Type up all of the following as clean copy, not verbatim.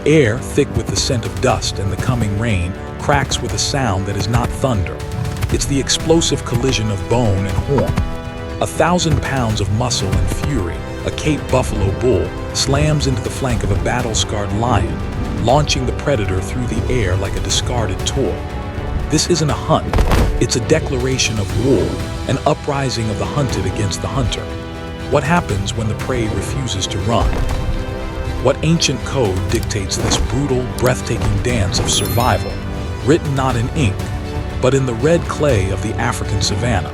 The air, thick with the scent of dust and the coming rain, cracks with a sound that is not thunder. It's the explosive collision of bone and horn. 1,000 pounds of muscle and fury, a Cape buffalo bull slams into the flank of a battle-scarred lion, launching the predator through the air like a discarded toy. This isn't a hunt, it's a declaration of war, an uprising of the hunted against the hunter. What happens when the prey refuses to run? What ancient code dictates this brutal, breathtaking dance of survival, written not in ink, but in the red clay of the African savannah?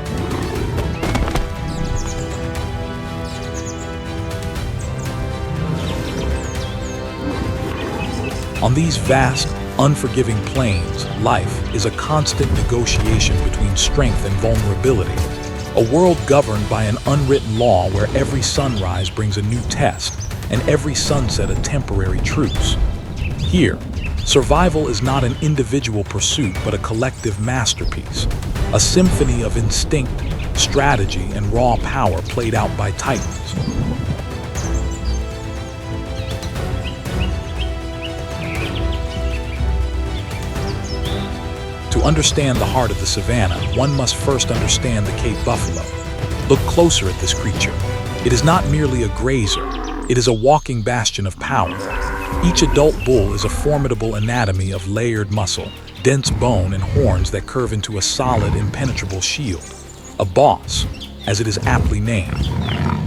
On these vast, unforgiving plains, life is a constant negotiation between strength and vulnerability. A world governed by an unwritten law where every sunrise brings a new test and every sunset a temporary truce. Here, survival is not an individual pursuit but a collective masterpiece, a symphony of instinct, strategy, and raw power played out by titans. To understand the heart of the savannah, one must first understand the Cape buffalo. Look closer at this creature. It is not merely a grazer, it is a walking bastion of power. Each adult bull is a formidable anatomy of layered muscle, dense bone, and horns that curve into a solid, impenetrable shield. A boss, as it is aptly named.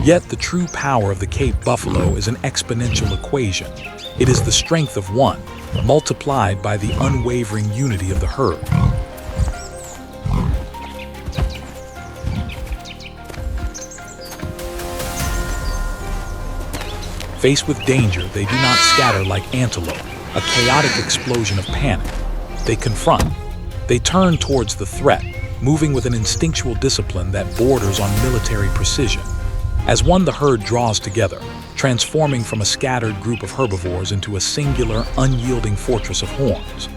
Yet the true power of the Cape buffalo is an exponential equation. It is the strength of one, multiplied by the unwavering unity of the herd. Faced with danger, they do not scatter like antelope, a chaotic explosion of panic. They confront. They turn towards the threat, moving with an instinctual discipline that borders on military precision. As one, the herd draws together, transforming from a scattered group of herbivores into a singular, unyielding fortress of horns.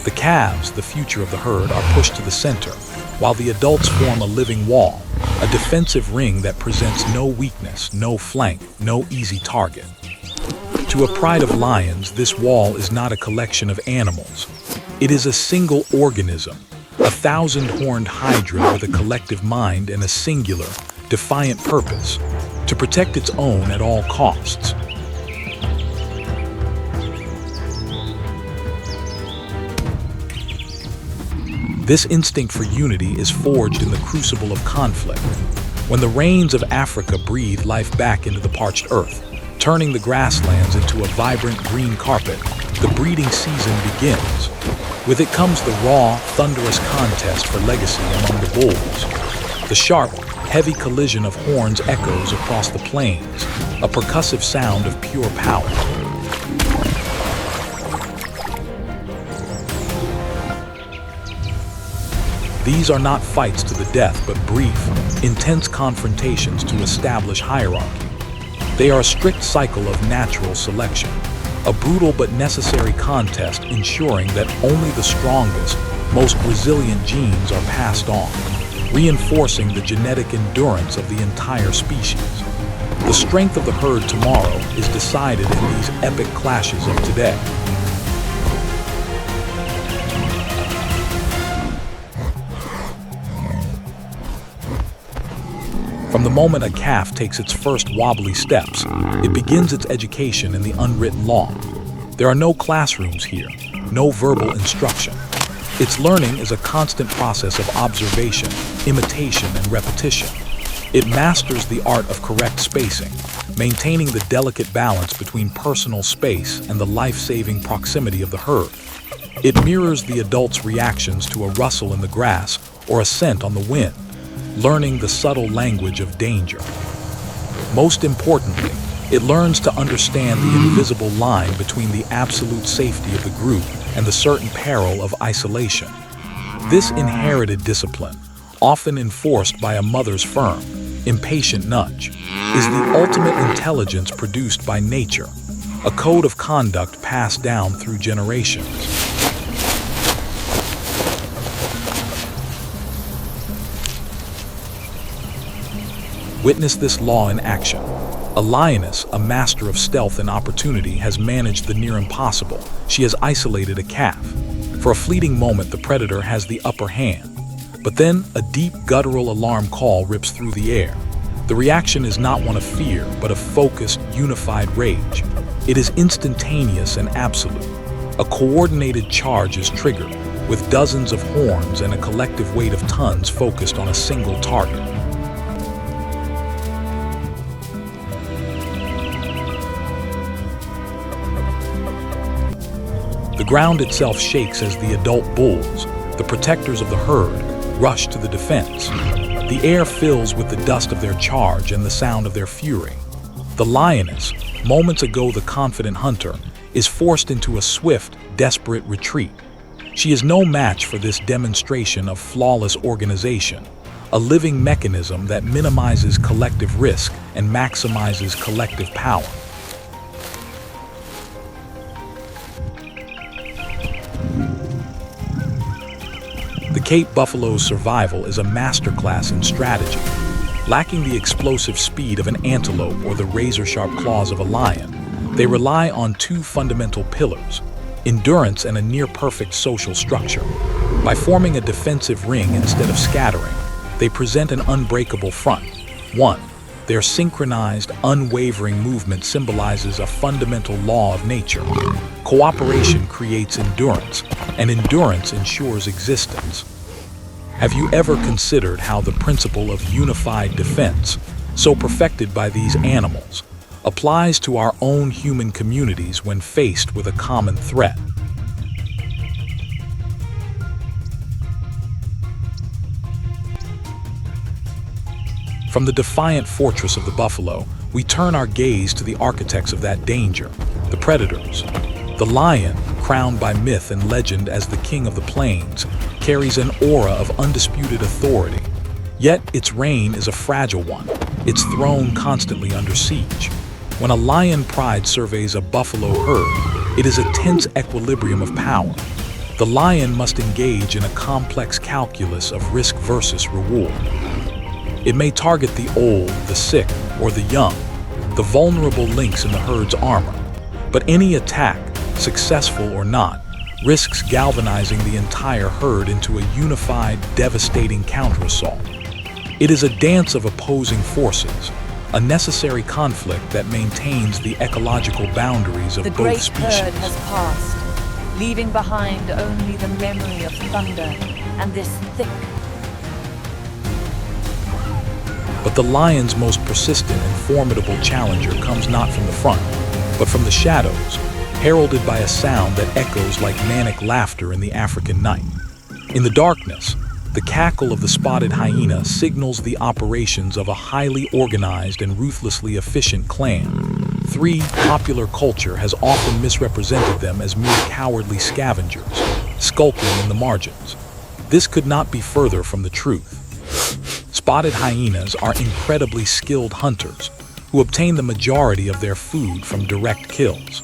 The calves, the future of the herd, are pushed to the center, while the adults form a living wall, a defensive ring that presents no weakness, no flank, no easy target. To a pride of lions, this wall is not a collection of animals. It is a single organism, a thousand-horned hydra with a collective mind and a singular, defiant purpose, to protect its own at all costs. This instinct for unity is forged in the crucible of conflict. When the rains of Africa breathe life back into the parched earth, turning the grasslands into a vibrant green carpet, the breeding season begins. With it comes the raw, thunderous contest for legacy among the bulls. The sharp, heavy collision of horns echoes across the plains, a percussive sound of pure power. These are not fights to the death, but brief, intense confrontations to establish hierarchy. They are a strict cycle of natural selection, a brutal but necessary contest ensuring that only the strongest, most resilient genes are passed on, reinforcing the genetic endurance of the entire species. The strength of the herd tomorrow is decided in these epic clashes of today. From the moment a calf takes its first wobbly steps, it begins its education in the unwritten law. There are no classrooms here, no verbal instruction. Its learning is a constant process of observation, imitation, and repetition. It masters the art of correct spacing, maintaining the delicate balance between personal space and the life-saving proximity of the herd. It mirrors the adult's reactions to a rustle in the grass or a scent on the wind, learning the subtle language of danger. Most importantly, it learns to understand the invisible line between the absolute safety of the group and the certain peril of isolation. This inherited discipline, often enforced by a mother's firm, impatient nudge, is the ultimate intelligence produced by nature, a code of conduct passed down through generations. Witness this law in action, A lioness, a master of stealth and opportunity, has managed the near impossible. She has isolated a calf. For a fleeting moment, the predator has the upper hand. But then, a deep guttural alarm call rips through the air. The reaction is not one of fear, but of focused, unified rage. It is instantaneous and absolute. A coordinated charge is triggered, with dozens of horns and a collective weight of tons focused on a single target. The ground itself shakes as the adult bulls, the protectors of the herd, rush to the defense. The air fills with the dust of their charge and the sound of their fury. The lioness, moments ago the confident hunter, is forced into a swift, desperate retreat. She is no match for this demonstration of flawless organization, a living mechanism that minimizes collective risk and maximizes collective power. The Cape buffalo's survival is a masterclass in strategy. Lacking the explosive speed of an antelope or the razor-sharp claws of a lion, they rely on two fundamental pillars: endurance and a near-perfect social structure. By forming a defensive ring instead of scattering, they present an unbreakable front. 1. Their synchronized, unwavering movement symbolizes a fundamental law of nature. Cooperation creates endurance, and endurance ensures existence. Have you ever considered how the principle of unified defense, so perfected by these animals, applies to our own human communities when faced with a common threat? From the defiant fortress of the buffalo, we turn our gaze to the architects of that danger, the predators. The lion, crowned by myth and legend as the king of the plains, carries an aura of undisputed authority. Yet its reign is a fragile one, its throne constantly under siege. When a lion pride surveys a buffalo herd, it is a tense equilibrium of power. The lion must engage in a complex calculus of risk versus reward. It may target the old, the sick, or the young, the vulnerable links in the herd's armor. But any attack, successful or not, risks galvanizing the entire herd into a unified, devastating counterassault. It is a dance of opposing forces, a necessary conflict that maintains the ecological boundaries of both species. The great herd has passed, leaving behind only the memory of thunder and this thick. But the lion's most persistent and formidable challenger comes not from the front, but from the shadows, heralded by a sound that echoes like manic laughter in the African night. In the darkness, the cackle of the spotted hyena signals the operations of a highly organized and ruthlessly efficient clan. Popular culture has often misrepresented them as mere cowardly scavengers, skulking in the margins. This could not be further from the truth. Spotted hyenas are incredibly skilled hunters who obtain the majority of their food from direct kills.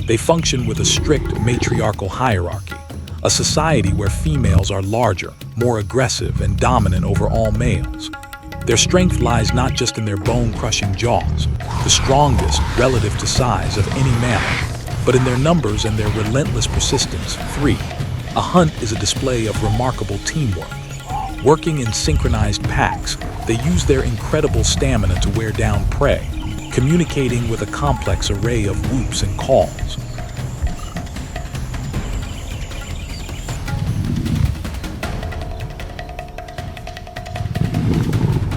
They function with a strict matriarchal hierarchy, a society where females are larger, more aggressive, and dominant over all males. Their strength lies not just in their bone-crushing jaws, the strongest relative to size of any mammal, but in their numbers and their relentless persistence. 3. A hunt is a display of remarkable teamwork. Working in synchronized packs, they use their incredible stamina to wear down prey, communicating with a complex array of whoops and calls.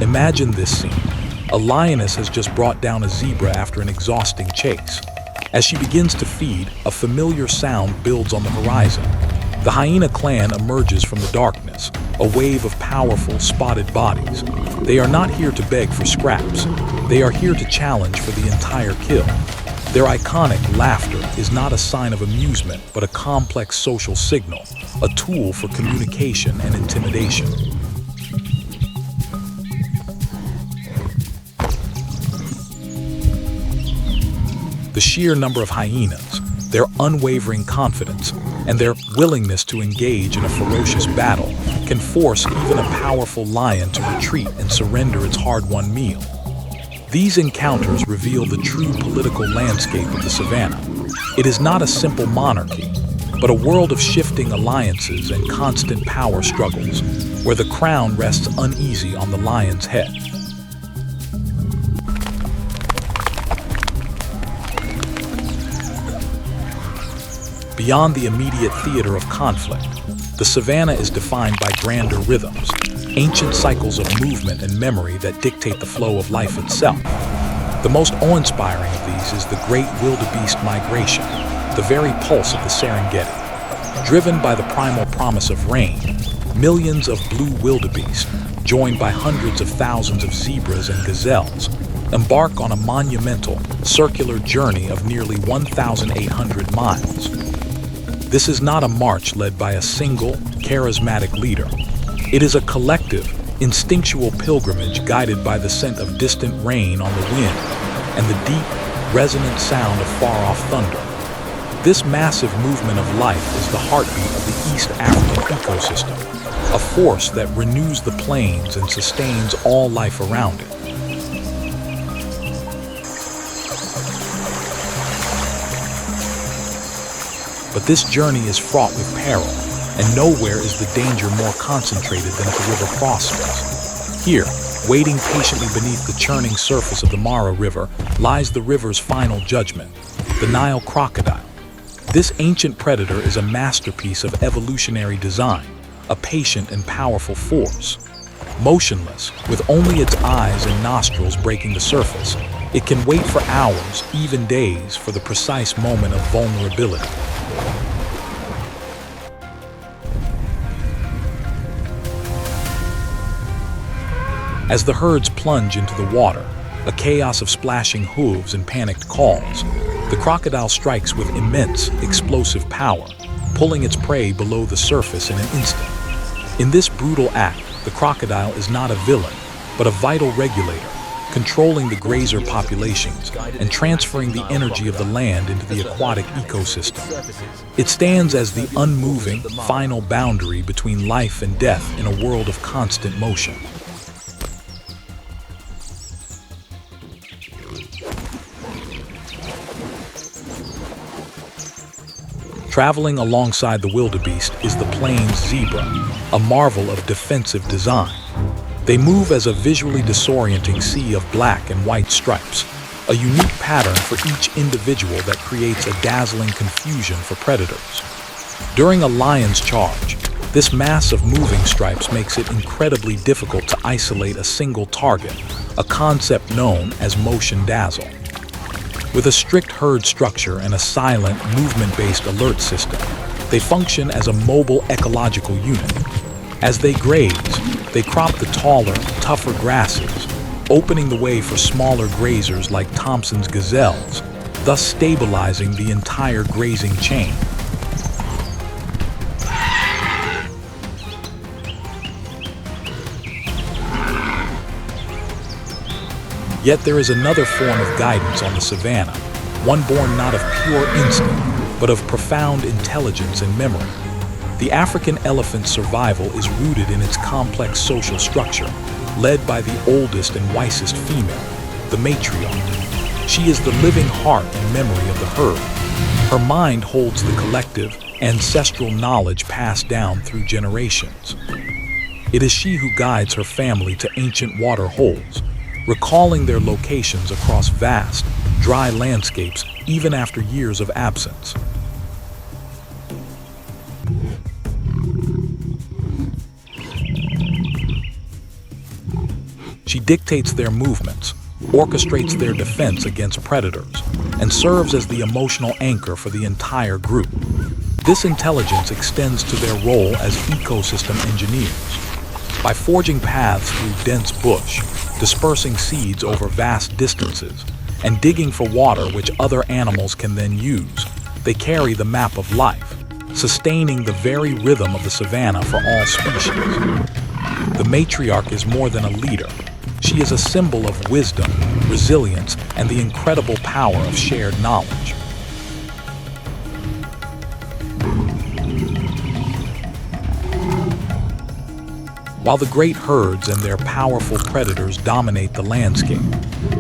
Imagine this scene. A lioness has just brought down a zebra after an exhausting chase. As she begins to feed, a familiar sound builds on the horizon. The hyena clan emerges from the darkness, a wave of powerful, spotted bodies. They are not here to beg for scraps. They are here to challenge for the entire kill. Their iconic laughter is not a sign of amusement, but a complex social signal, a tool for communication and intimidation. The sheer number of hyenas, their unwavering confidence, and their willingness to engage in a ferocious battle can force even a powerful lion to retreat and surrender its hard-won meal. These encounters reveal the true political landscape of the savannah. It is not a simple monarchy, but a world of shifting alliances and constant power struggles, where the crown rests uneasy on the lion's head. Beyond the immediate theater of conflict, the savannah is defined by grander rhythms, ancient cycles of movement and memory that dictate the flow of life itself. The most awe-inspiring of these is the great wildebeest migration, the very pulse of the Serengeti. Driven by the primal promise of rain, millions of blue wildebeest, joined by hundreds of thousands of zebras and gazelles, embark on a monumental, circular journey of nearly 1,800 miles. This is not a march led by a single, charismatic leader. It is a collective, instinctual pilgrimage guided by the scent of distant rain on the wind and the deep, resonant sound of far-off thunder. This massive movement of life is the heartbeat of the East African ecosystem, a force that renews the plains and sustains all life around it. But this journey is fraught with peril, and nowhere is the danger more concentrated than at the river crossings. Here, waiting patiently beneath the churning surface of the Mara River, lies the river's final judgment, the Nile crocodile. This ancient predator is a masterpiece of evolutionary design, a patient and powerful force. Motionless, with only its eyes and nostrils breaking the surface, it can wait for hours, even days, for the precise moment of vulnerability. As the herds plunge into the water, a chaos of splashing hooves and panicked calls, the crocodile strikes with immense, explosive power, pulling its prey below the surface in an instant. In this brutal act, the crocodile is not a villain, but a vital regulator, controlling the grazer populations and transferring the energy of the land into the aquatic ecosystem. It stands as the unmoving, final boundary between life and death in a world of constant motion. Traveling alongside the wildebeest is the plains zebra, a marvel of defensive design. They move as a visually disorienting sea of black and white stripes, a unique pattern for each individual that creates a dazzling confusion for predators. During a lion's charge, this mass of moving stripes makes it incredibly difficult to isolate a single target, a concept known as motion dazzle. With a strict herd structure and a silent, movement-based alert system, they function as a mobile ecological unit. As they graze, they crop the taller, tougher grasses, opening the way for smaller grazers like Thompson's gazelles, thus stabilizing the entire grazing chain. Yet there is another form of guidance on the savannah, one born not of pure instinct, but of profound intelligence and memory. The African elephant's survival is rooted in its complex social structure, led by the oldest and wisest female, the matriarch. She is the living heart and memory of the herd. Her mind holds the collective, ancestral knowledge passed down through generations. It is she who guides her family to ancient water holes, recalling their locations across vast, dry landscapes even after years of absence. She dictates their movements, orchestrates their defense against predators, and serves as the emotional anchor for the entire group. This intelligence extends to their role as ecosystem engineers. By forging paths through dense bush, dispersing seeds over vast distances, and digging for water which other animals can then use, they carry the map of life, sustaining the very rhythm of the savannah for all species. The matriarch is more than a leader. She is a symbol of wisdom, resilience, and the incredible power of shared knowledge. While the great herds and their powerful predators dominate the landscape,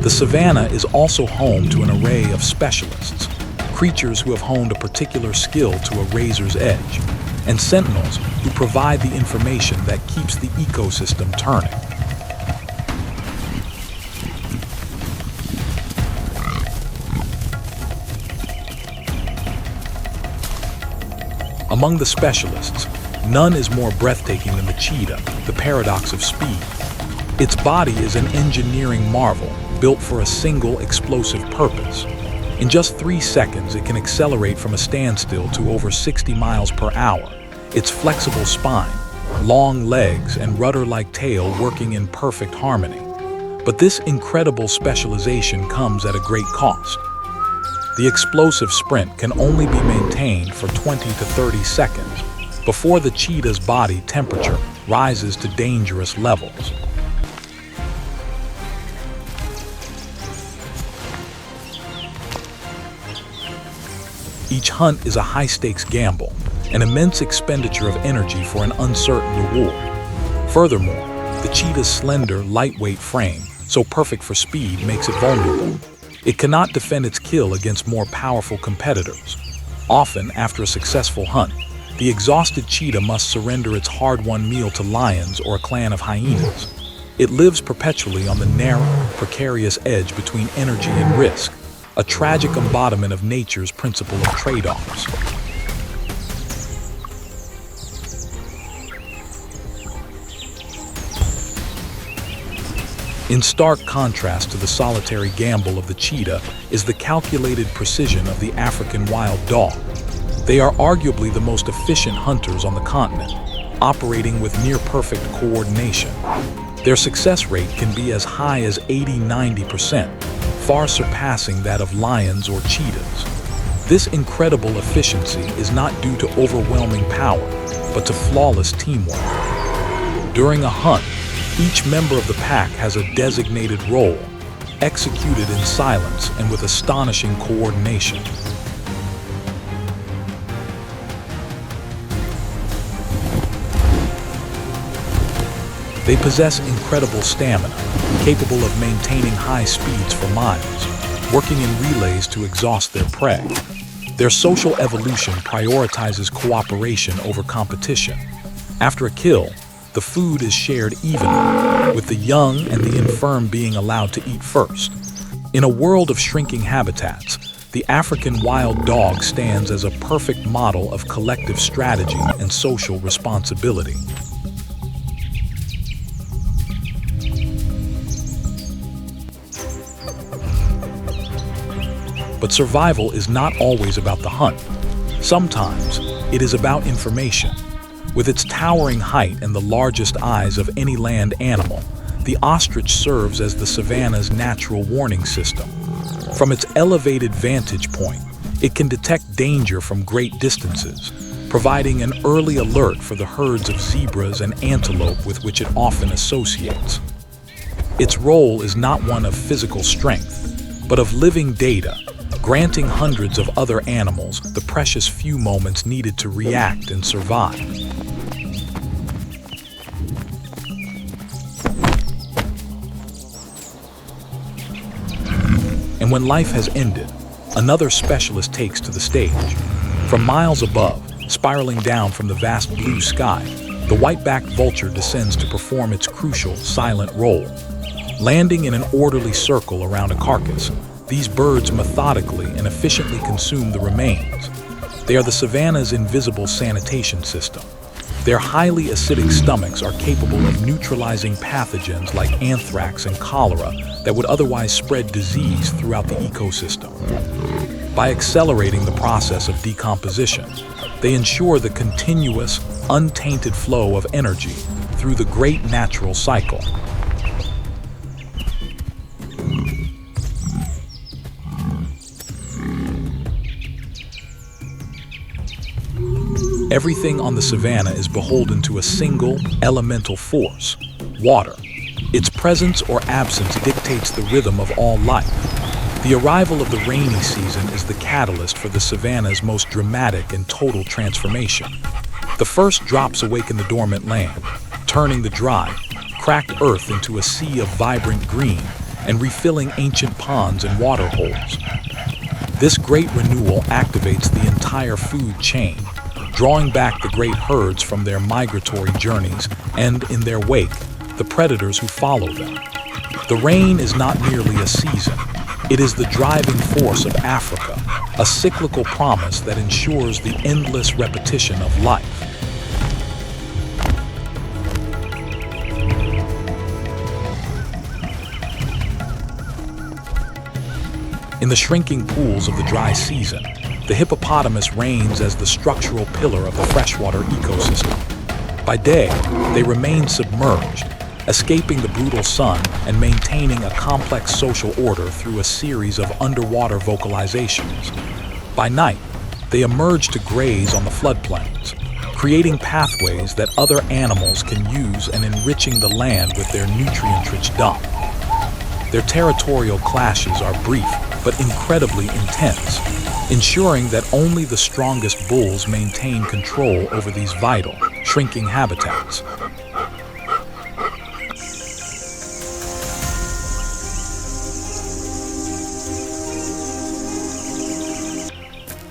the savanna is also home to an array of specialists, creatures who have honed a particular skill to a razor's edge, and sentinels who provide the information that keeps the ecosystem turning. Among the specialists, none is more breathtaking than the cheetah, the paradox of speed. Its body is an engineering marvel, built for a single explosive purpose. In just 3 seconds, it can accelerate from a standstill to over 60 miles per hour. Its flexible spine, long legs, and rudder-like tail working in perfect harmony. But this incredible specialization comes at a great cost. The explosive sprint can only be maintained for 20 to 30 seconds before the cheetah's body temperature rises to dangerous levels. Each hunt is a high-stakes gamble, an immense expenditure of energy for an uncertain reward. Furthermore, the cheetah's slender, lightweight frame, so perfect for speed, makes it vulnerable. It cannot defend its kill against more powerful competitors. Often, after a successful hunt, the exhausted cheetah must surrender its hard-won meal to lions or a clan of hyenas. It lives perpetually on the narrow, precarious edge between energy and risk, a tragic embodiment of nature's principle of trade-offs. In stark contrast to the solitary gamble of the cheetah is the calculated precision of the African wild dog. They are arguably the most efficient hunters on the continent, operating with near-perfect coordination. Their success rate can be as high as 80–90%, far surpassing that of lions or cheetahs. This incredible efficiency is not due to overwhelming power, but to flawless teamwork. During a hunt, each member of the pack has a designated role, executed in silence and with astonishing coordination. They possess incredible stamina, capable of maintaining high speeds for miles, working in relays to exhaust their prey. Their social evolution prioritizes cooperation over competition. After a kill, the food is shared evenly, with the young and the infirm being allowed to eat first. In a world of shrinking habitats, the African wild dog stands as a perfect model of collective strategy and social responsibility. But survival is not always about the hunt. Sometimes it is about information. With its towering height and the largest eyes of any land animal, the ostrich serves as the savanna's natural warning system. From its elevated vantage point, it can detect danger from great distances, providing an early alert for the herds of zebras and antelope with which it often associates. Its role is not one of physical strength, but of living data, granting hundreds of other animals the precious few moments needed to react and survive. And when life has ended, another specialist takes to the stage. From miles above, spiraling down from the vast blue sky, the white-backed vulture descends to perform its crucial, silent role. Landing in an orderly circle around a carcass, these birds methodically and efficiently consume the remains. They are the savanna's invisible sanitation system. Their highly acidic stomachs are capable of neutralizing pathogens like anthrax and cholera that would otherwise spread disease throughout the ecosystem. By accelerating the process of decomposition, they ensure the continuous, untainted flow of energy through the great natural cycle. Everything on the savanna is beholden to a single elemental force, water. Its presence or absence dictates the rhythm of all life. The arrival of the rainy season is the catalyst for the savanna's most dramatic and total transformation. The first drops awaken the dormant land, turning the dry, cracked earth into a sea of vibrant green and refilling ancient ponds and water holes. This great renewal activates the entire food chain, drawing back the great herds from their migratory journeys and, in their wake, the predators who follow them. The rain is not merely a season. It is the driving force of Africa, a cyclical promise that ensures the endless repetition of life. In the shrinking pools of the dry season, the hippopotamus reigns as the structural pillar of the freshwater ecosystem. By day, they remain submerged, escaping the brutal sun and maintaining a complex social order through a series of underwater vocalizations. By night, they emerge to graze on the floodplains, creating pathways that other animals can use and enriching the land with their nutrient-rich dung. Their territorial clashes are brief but incredibly intense, ensuring that only the strongest bulls maintain control over these vital, shrinking habitats.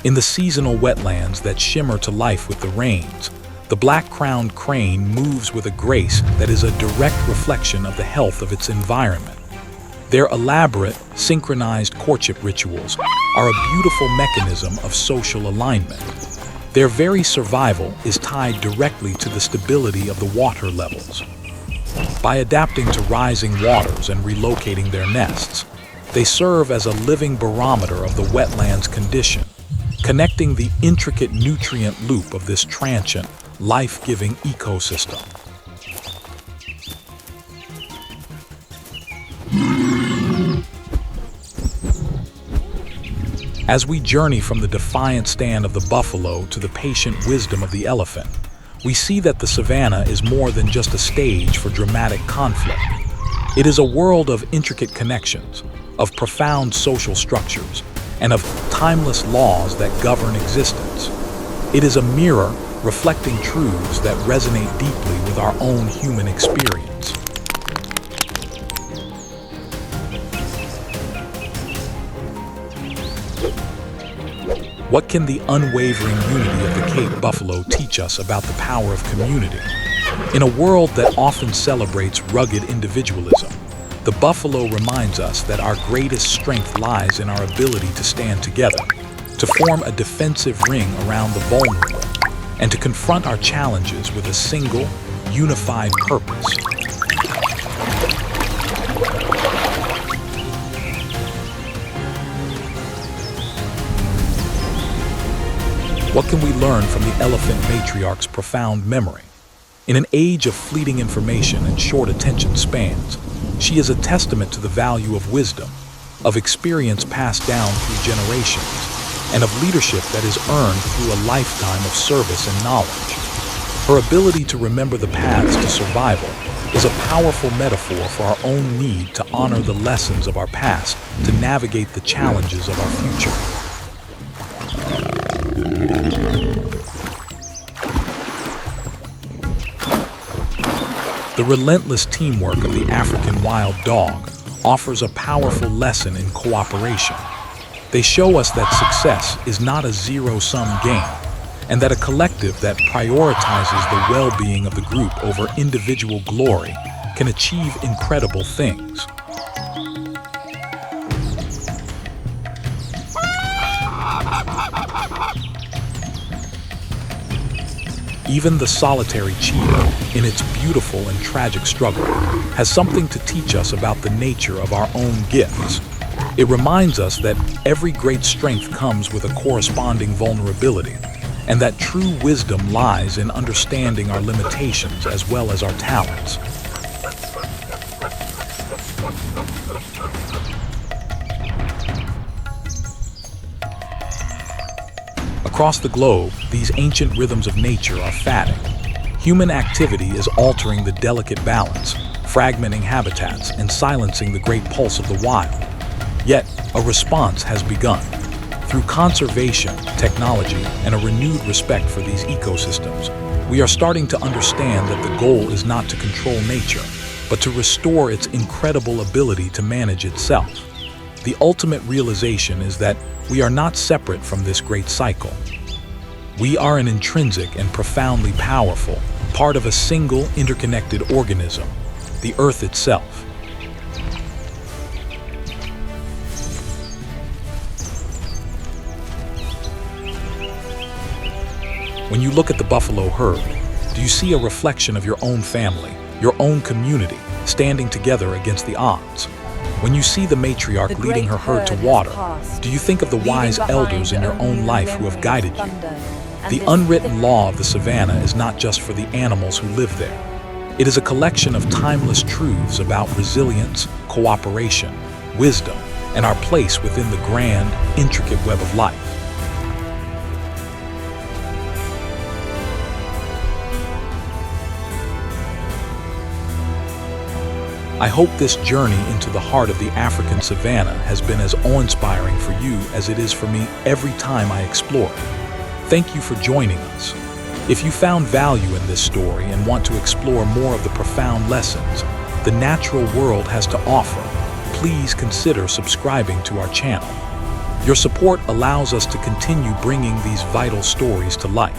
In the seasonal wetlands that shimmer to life with the rains, the black-crowned crane moves with a grace that is a direct reflection of the health of its environment. Their elaborate, synchronized courtship rituals are a beautiful mechanism of social alignment. Their very survival is tied directly to the stability of the water levels. By adapting to rising waters and relocating their nests, they serve as a living barometer of the wetland's condition, connecting the intricate nutrient loop of this transient, life-giving ecosystem. As we journey from the defiant stand of the buffalo to the patient wisdom of the elephant, we see that the savannah is more than just a stage for dramatic conflict. It is a world of intricate connections, of profound social structures, and of timeless laws that govern existence. It is a mirror reflecting truths that resonate deeply with our own human experience. What can the unwavering unity of the Cape buffalo teach us about the power of community? In a world that often celebrates rugged individualism, the buffalo reminds us that our greatest strength lies in our ability to stand together, to form a defensive ring around the vulnerable, and to confront our challenges with a single, unified purpose. What can we learn from the elephant matriarch's profound memory? In an age of fleeting information and short attention spans, she is a testament to the value of wisdom, of experience passed down through generations, and of leadership that is earned through a lifetime of service and knowledge. Her ability to remember the paths to survival is a powerful metaphor for our own need to honor the lessons of our past to navigate the challenges of our future. The relentless teamwork of the African wild dog offers a powerful lesson in cooperation. They show us that success is not a zero-sum game, and that a collective that prioritizes the well-being of the group over individual glory can achieve incredible things. Even the solitary cheetah, in its beautiful and tragic struggle, has something to teach us about the nature of our own gifts. It reminds us that every great strength comes with a corresponding vulnerability, and that true wisdom lies in understanding our limitations as well as our talents. Across the globe, these ancient rhythms of nature are fatting. Human activity is altering the delicate balance, fragmenting habitats and silencing the great pulse of the wild. Yet, a response has begun. Through conservation, technology, and a renewed respect for these ecosystems, We are starting to understand that the goal is not to control nature, but to restore its incredible ability to manage itself. The ultimate realization is that we are not separate from this great cycle. We are an intrinsic and profoundly powerful part of a single interconnected organism, the Earth itself. When you look at the buffalo herd, do you see a reflection of your own family, your own community, standing together against the odds? When you see the matriarch leading her herd to water, do you think of the wise elders in your own life who have guided you? The unwritten law of the Savannah is not just for the animals who live there. It is a collection of timeless truths about resilience, cooperation, wisdom, and our place within the grand, intricate web of life. I hope this journey into the heart of the African savanna has been as awe-inspiring for you as it is for me every time I explore it. Thank you for joining us. If you found value in this story and want to explore more of the profound lessons the natural world has to offer, please consider subscribing to our channel. Your support allows us to continue bringing these vital stories to light.